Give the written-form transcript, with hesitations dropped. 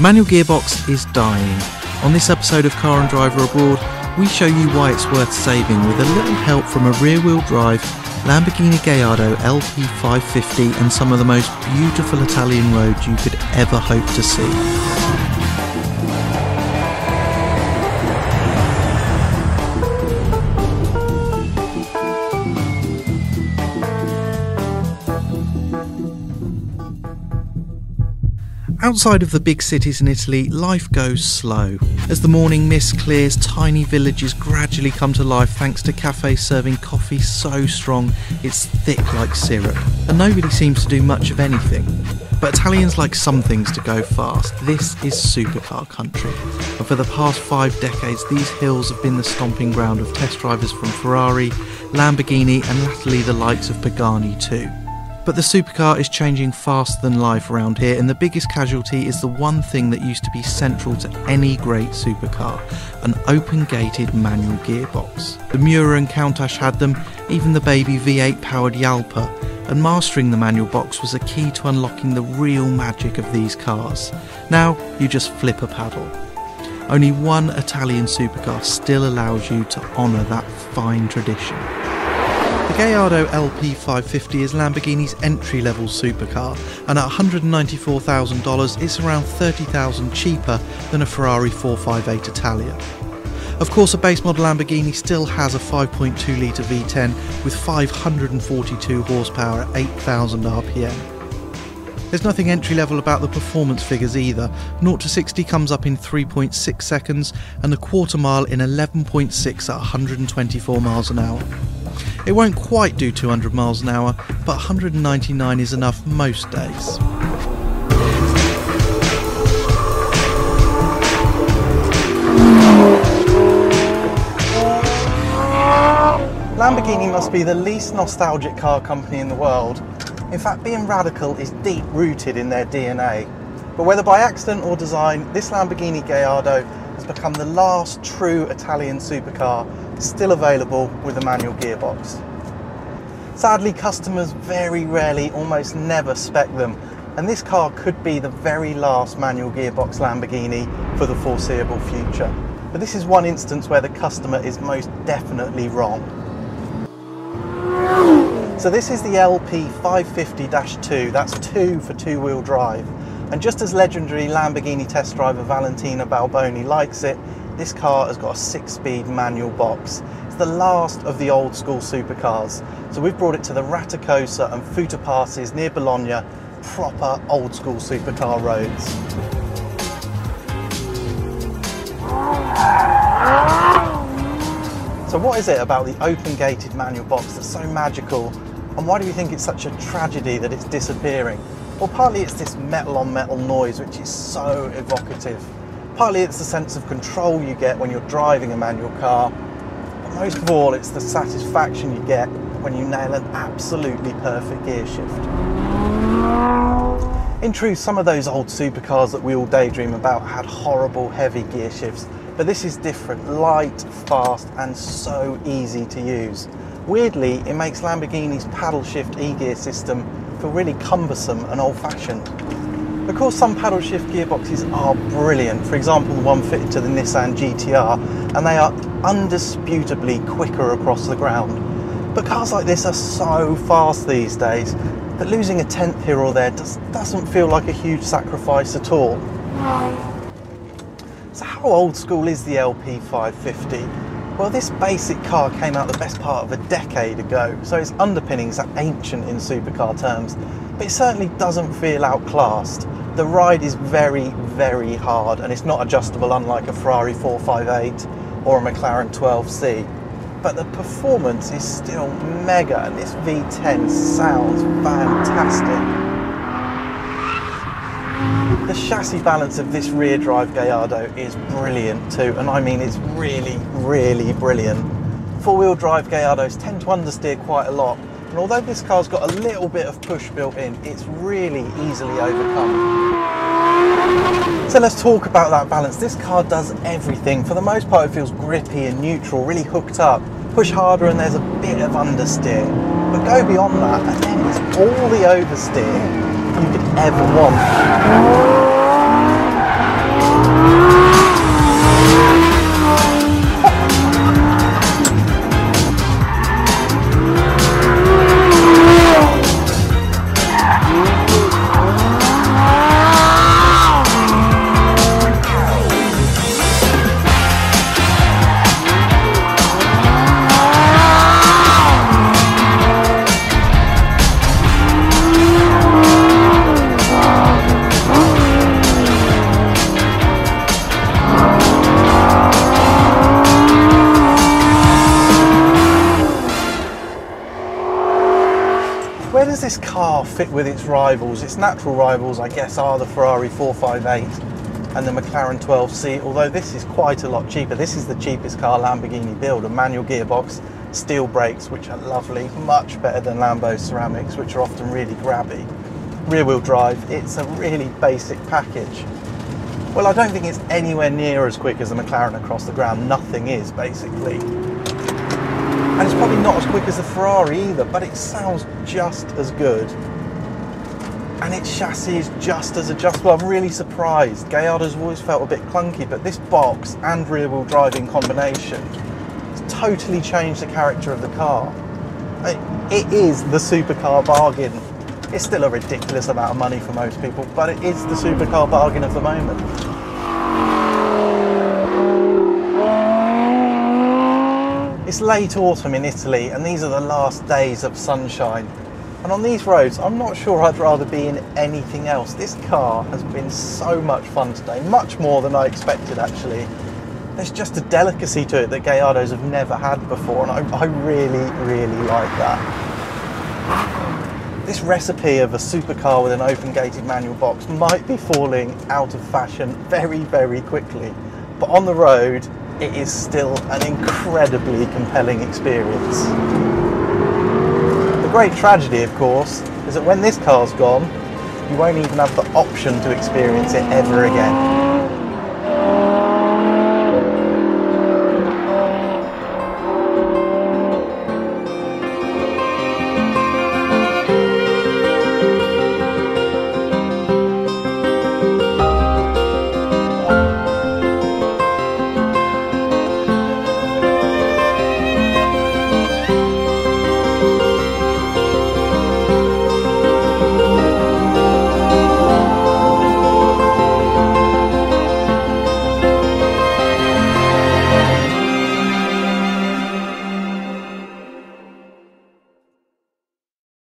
The manual gearbox is dying. On this episode of Car and Driver Abroad, we show you why it's worth saving with a little help from a rear-wheel drive Lamborghini Gallardo LP550 and some of the most beautiful Italian roads you could ever hope to see. Outside of the big cities in Italy, life goes slow. As the morning mist clears, tiny villages gradually come to life thanks to cafes serving coffee so strong it's thick like syrup. And nobody seems to do much of anything. But Italians like some things to go fast. This is supercar country. And for the past 5 decades, these hills have been the stomping ground of test drivers from Ferrari, Lamborghini and latterly the likes of Pagani too. But the supercar is changing faster than life around here, and the biggest casualty is the one thing that used to be central to any great supercar, an open-gated manual gearbox. The Miura and Countach had them, even the baby V8 powered Jalpa, and mastering the manual box was a key to unlocking the real magic of these cars. Now you just flip a paddle. Only one Italian supercar still allows you to honour that fine tradition. The Gallardo LP550 is Lamborghini's entry-level supercar, and at $194,000 it's around $30,000 cheaper than a Ferrari 458 Italia. Of course, a base model Lamborghini still has a 5.2 litre V10 with 542 horsepower at 8,000 RPM. There's nothing entry-level about the performance figures either. 0 to 60 comes up in 3.6 seconds and a quarter mile in 11.6 at 124 miles an hour. It won't quite do 200 miles an hour, but 199 is enough most days. Lamborghini must be the least nostalgic car company in the world. In fact, being radical is deep rooted in their DNA. But whether by accident or design, this Lamborghini Gallardo has become the last true Italian supercar still available with a manual gearbox. Sadly, customers very rarely, almost never spec them, and this car could be the very last manual gearbox Lamborghini for the foreseeable future. But this is one instance where the customer is most definitely wrong. So this is the LP550-2, that's 2 for two-wheel drive. And just as legendary Lamborghini test driver Valentina Balboni likes it, this car has got a 6-speed manual box. It's the last of the old school supercars. So we've brought it to the Raticosa and Futa passes near Bologna, proper old school supercar roads. So what is it about the open-gated manual box that's so magical, and why do we think it's such a tragedy that it's disappearing? Well, partly it's this metal-on-metal noise which is so evocative. Partly it's the sense of control you get when you're driving a manual car, but most of all it's the satisfaction you get when you nail an absolutely perfect gear shift. In truth, some of those old supercars that we all daydream about had horrible heavy gear shifts, but this is different, light, fast and so easy to use. Weirdly, it makes Lamborghini's paddle shift e-gear system feel really cumbersome and old-fashioned. Of course, some paddle shift gearboxes are brilliant, for example the one fitted to the Nissan GTR, and they are undisputably quicker across the ground. But cars like this are so fast these days that losing a tenth here or there doesn't feel like a huge sacrifice at all. So how old school is the LP550? Well, this basic car came out the best part of a decade ago, so its underpinnings are ancient in supercar terms, but it certainly doesn't feel outclassed. The ride is very, very hard, and it's not adjustable unlike a Ferrari 458 or a McLaren 12C. But the performance is still mega, and this V10 sounds fantastic. The chassis balance of this rear drive Gallardo is brilliant too, and I mean it's really, really brilliant. Four-wheel drive Gallardos tend to understeer quite a lot, and although this car's got a little bit of push built in, it's really easily overcome. So let's talk about that balance. This car does everything. For the most part it feels grippy and neutral, really hooked up. Push harder and there's a bit of understeer. But go beyond that and then it's all the oversteer you could ever want. Where does this car fit with its rivals? Its natural rivals, I guess, are the Ferrari 458 and the McLaren 12C, although this is quite a lot cheaper. This is the cheapest car Lamborghini build, a manual gearbox, steel brakes, which are lovely, much better than Lambo ceramics, which are often really grabby. Rear-wheel drive, it's a really basic package. Well, I don't think it's anywhere near as quick as the McLaren across the ground. Nothing is, basically. And it's probably not as quick as the Ferrari either, but it sounds just as good. And its chassis is just as adjustable. I'm really surprised. Gallardo's always felt a bit clunky, but this box and rear-wheel drive in combination has totally changed the character of the car. It is the supercar bargain. It's still a ridiculous amount of money for most people, but it is the supercar bargain of the moment. It's late autumn in Italy, and these are the last days of sunshine. And on these roads, I'm not sure I'd rather be in anything else. This car has been so much fun today, much more than I expected actually. There's just a delicacy to it that Gallardos have never had before, and I really, really like that. This recipe of a supercar with an open-gated manual box might be falling out of fashion very, very quickly, but on the road, it is still an incredibly compelling experience. The great tragedy, of course, is that when this car's gone, you won't even have the option to experience it ever again.